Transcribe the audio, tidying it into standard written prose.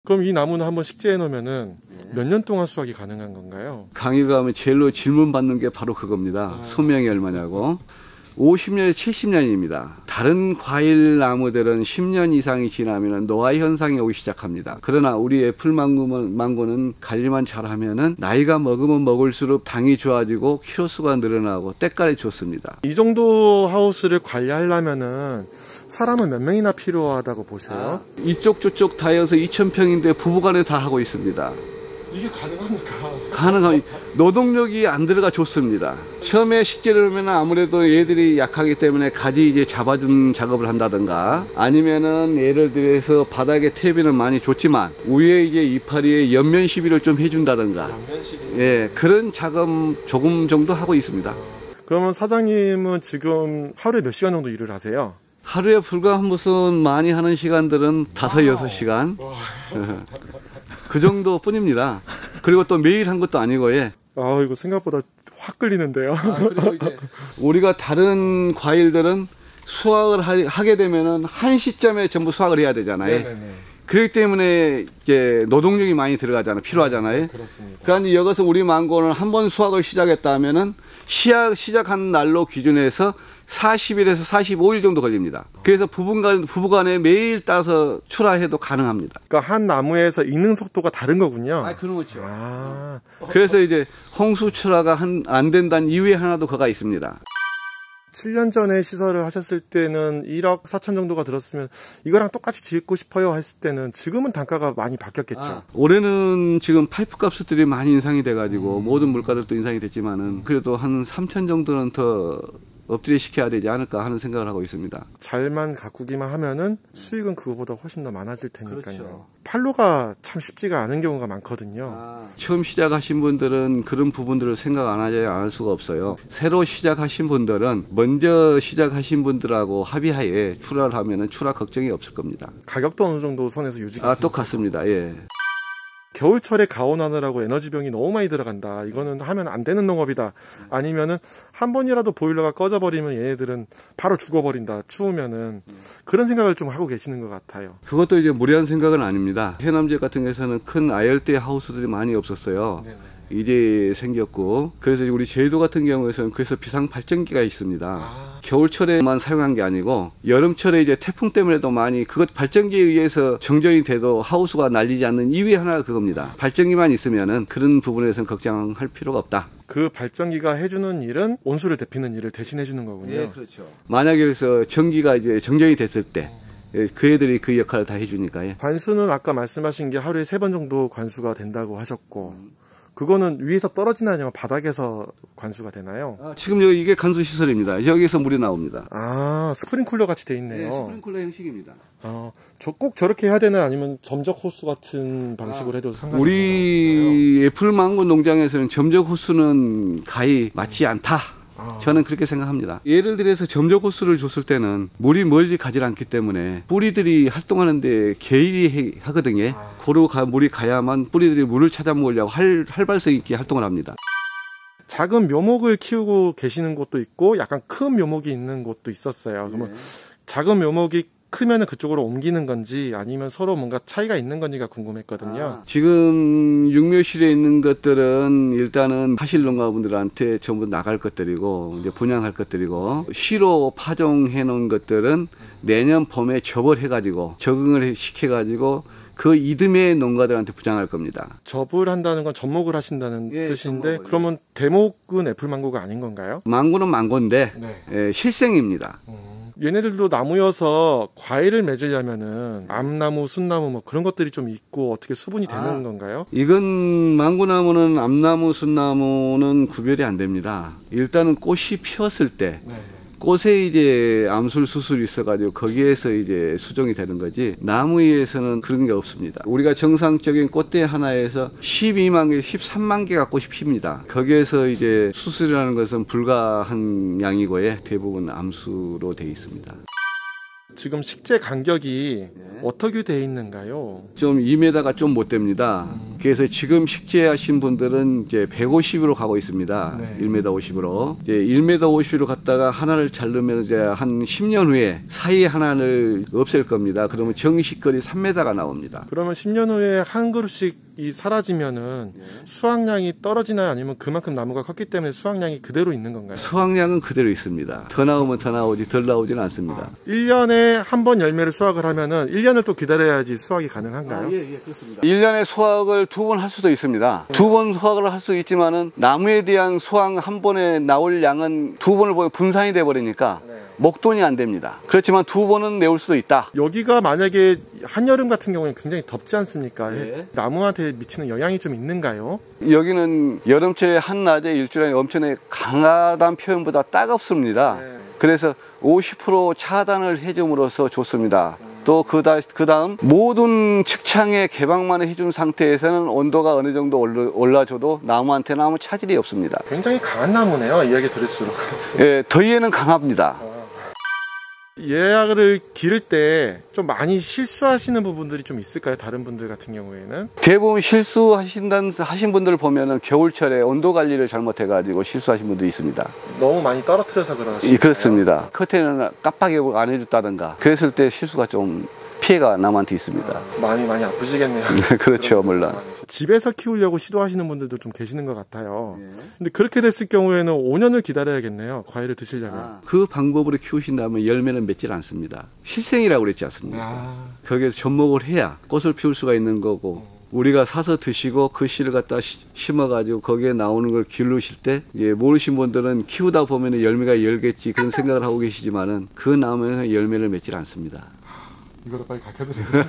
그럼 이 나무는 한번 식재해 놓으면은 몇 년 동안 수확이 가능한 건가요? 강의 가면 제일로 질문 받는 게 바로 그겁니다. 수명이 얼마냐고. 50년에서 70년입니다. 다른 과일 나무들은 10년 이상이 지나면 노화 현상이 오기 시작합니다. 그러나 우리 애플 망고는 관리만 잘하면은 나이가 먹으면 먹을수록 당이 좋아지고 키로수가 늘어나고 때깔이 좋습니다. 이 정도 하우스를 관리하려면은 사람은 몇 명이나 필요하다고 보세요? 이쪽 저쪽 다 해서 2,000평인데 부부간에 다 하고 있습니다. 이게 가능합니까? 가능한 노동력이 안 들어가 좋습니다. 처음에 식재를 하면 아무래도 얘들이 약하기 때문에 가지 이제 잡아준 작업을 한다든가 아니면은 예를 들어서 바닥에 퇴비는 많이 줬지만 위에 이제 이파리에 연면 시비를 좀 해준다든가 예 그런 작업 조금 정도 하고 있습니다. 그러면 사장님은 지금 하루에 몇 시간 정도 일을 하세요? 하루에 불과 무슨 많이 하는 시간들은 5-6시간 그 정도 뿐입니다. 그리고 또 매일 한 것도 아니고 예. 아 이거 생각보다 확 끌리는데요. 그리고 이제 우리가 다른 과일들은 수확을 하게 되면은 한 시점에 전부 수확을 해야 되잖아요. 네네네. 그렇기 때문에 이제 노동력이 많이 들어가잖아요. 필요하잖아요. 그렇습니다. 그러니까 여기서 우리 망고는 한 번 수확을 시작했다 하면은 시작한 날로 기준해서 40일에서 45일 정도 걸립니다. 그래서 부부간에 매일 따서 출하해도 가능합니다. 그러니까 한 나무에서 익는 속도가 다른 거군요. 그렇죠. 아. 그래서 이제 홍수 출하가 안 된다는 이유에 하나도 그가 있습니다. 7년 전에 시설을 하셨을 때는 1억 4천 정도가 들었으면 이거랑 똑같이 짓고 싶어요 했을 때는 지금은 단가가 많이 바뀌었겠죠. 올해는 지금 파이프 값들이 많이 인상이 돼가지고 모든 물가들도 인상이 됐지만은 그래도 한 3천 정도는 더 엎드려 시켜야 되지 않을까 하는 생각을 하고 있습니다. 잘만 가꾸기만 하면은 수익은 그거보다 훨씬 더 많아질 테니까요. 그렇죠. 팔로가 참 쉽지가 않은 경우가 많거든요. 처음 시작하신 분들은 그런 부분들을 생각 안 할 수가 없어요. 새로 시작하신 분들은 먼저 시작하신 분들하고 합의하에 출하를 하면은 출하 걱정이 없을 겁니다. 가격도 어느 정도 선에서 유지가 똑같습니다. 예. 겨울철에 가온하느라고 에너지병이 너무 많이 들어간다. 이거는 하면 안 되는 농업이다. 아니면은 한 번이라도 보일러가 꺼져버리면 얘네들은 바로 죽어버린다. 추우면은 그런 생각을 좀 하고 계시는 것 같아요. 그것도 이제 무리한 생각은 아닙니다. 해남 지역 같은 경우에는 큰 아열대 하우스들이 많이 없었어요. 네네. 이제 생겼고 그래서 우리 제주도 같은 경우에는 그래서 비상 발전기가 있습니다. 겨울철에만 사용한 게 아니고 여름철에 이제 태풍 때문에도 많이 그것 발전기에 의해서 정전이 돼도 하우스가 날리지 않는 이유 하나가 그겁니다. 발전기만 있으면은 그런 부분에서는 걱정할 필요가 없다. 그 발전기가 해주는 일은 온수를 데피는 일을 대신해 주는 거군요. 네, 그렇죠. 만약에 그래서 전기가 이제 정전이 됐을 때 그 애들이 그 역할을 다 해주니까요. 관수는 아까 말씀하신 게 하루에 3번 정도 관수가 된다고 하셨고 그거는 위에서 떨어지나 아니면 바닥에서 관수가 되나요? 지금 여기 이게 관수 시설입니다. 여기에서 물이 나옵니다. 스프링쿨러 같이 돼 있네요. 네, 스프링쿨러 형식입니다. 꼭 저렇게 해야 되나 아니면 점적 호수 같은 방식으로 해도 상관이 우리 애플 망고 농장에서는 점적 호수는 가히 맞지 않다. 저는 그렇게 생각합니다. 예를 들어서 점적 호수를 줬을 때는 물이 멀리 가지 않기 때문에 뿌리들이 활동하는데 개일이 하거든요. 고루 물이 가야만 뿌리들이 물을 찾아 먹으려고 활발성 있게 활동을 합니다. 작은 묘목을 키우고 계시는 곳도 있고 약간 큰 묘목이 있는 곳도 있었어요. 그러면 작은 묘목이 크면은 그쪽으로 옮기는 건지 아니면 서로 뭔가 차이가 있는 건지가 궁금했거든요. 지금 육묘실에 있는 것들은 일단은 사실 농가분들한테 전부 나갈 것들이고 이제 분양할 것들이고 시로 파종해 놓은 것들은 내년 봄에 접을 해가지고 적응을 시켜가지고 그 이듬해 농가들한테 분양할 겁니다. 접을 한다는 건 접목을 하신다는 뜻인데 그러면 대목은 애플망고가 아닌 건가요? 망고는 망고인데 실생입니다. 얘네들도 나무여서 과일을 맺으려면은 암나무, 순나무 뭐 그런 것들이 좀 있고 어떻게 수분이 되는 건가요? 이건 망고나무는 암나무, 순나무는 구별이 안 됩니다. 일단은 꽃이 피었을 때 꽃에 이제 암술 수술이 있어가지고 거기에서 이제 수정이 되는 거지 나무에서는 그런 게 없습니다. 우리가 정상적인 꽃대 하나에서 12만 개, 13만 개가 꽃이 핍니다. 거기에서 이제 수술이라는 것은 불가한 양이고요. 대부분 암수로 되어 있습니다. 지금 식재 간격이 어떻게 돼 있는가요? 좀 2m가 좀 못 됩니다. 그래서 지금 식재하신 분들은 이제 150으로 가고 있습니다. 네. 1m 50으로. 이제 1m 50으로 갔다가 하나를 자르면 이제 한 10년 후에 사이에 하나를 없앨 겁니다. 그러면 정식거리 3m가 나옵니다. 그러면 10년 후에 한 그루씩이 사라지면은 수확량이 떨어지나요? 아니면 그만큼 나무가 컸기 때문에 수확량이 그대로 있는 건가요? 수확량은 그대로 있습니다. 더 나오면 더 나오지 덜 나오지는 않습니다. 1년에 한 번 열매를 수확을 하면은 1년을 또 기다려야지 수확이 가능한가요? 예, 그렇습니다. 1년에 수확을 2번 할 수도 있습니다. 2번 수확을 할 수 있지만은 나무에 대한 수확 한 번에 나올 양은 2번을 보면 분산이 돼 버리니까 목돈이 안 됩니다. 그렇지만 2번은 내올 수도 있다. 여기가 만약에 한여름 같은 경우에는 굉장히 덥지 않습니까? 네. 나무한테 미치는 영향이 좀 있는가요? 여기는 여름철에 한낮에 일주일에 엄청나게 강하다는 표현보다 따갑습니다. 네. 그래서 50% 차단을 해줌으로써 좋습니다. 또 그 다음 모든 측창에 개방만 해준 상태에서는 온도가 어느 정도 올라줘도 나무한테는 아무 차질이 없습니다. 굉장히 강한 나무네요. 이야기 들을수록. 예, 더위에는 강합니다. 예약을 기를 때 좀 많이 실수하시는 부분들이 좀 있을까요? 다른 분들 같은 경우에는? 대부분 하신 분들 보면은 겨울철에 온도 관리를 잘못해가지고 실수하신 분들이 있습니다. 너무 많이 떨어뜨려서 그러시나요? 예, 그렇습니다. 커튼을 깜빡이 안 해줬다든가 그랬을 때 실수가 좀 피해가 남한테 있습니다. 많이 아프시겠네요. 그렇죠, 물론. 집에서 키우려고 시도하시는 분들도 좀 계시는 것 같아요. 근데 그렇게 됐을 경우에는 5년을 기다려야겠네요. 과일을 드시려면. 그 방법으로 키우신다면 열매는 맺질 않습니다. 실생이라고 그랬지 않습니까? 거기에서 접목을 해야 꽃을 피울 수가 있는 거고 우리가 사서 드시고 그 씨를 갖다 심어가지고 거기에 나오는 걸 기르실 때 모르신 분들은 키우다 보면 열매가 열겠지 그런 생각을 하고 계시지만은 그 나무에서 열매를 맺질 않습니다. 이거를 빨리 가르쳐드려요.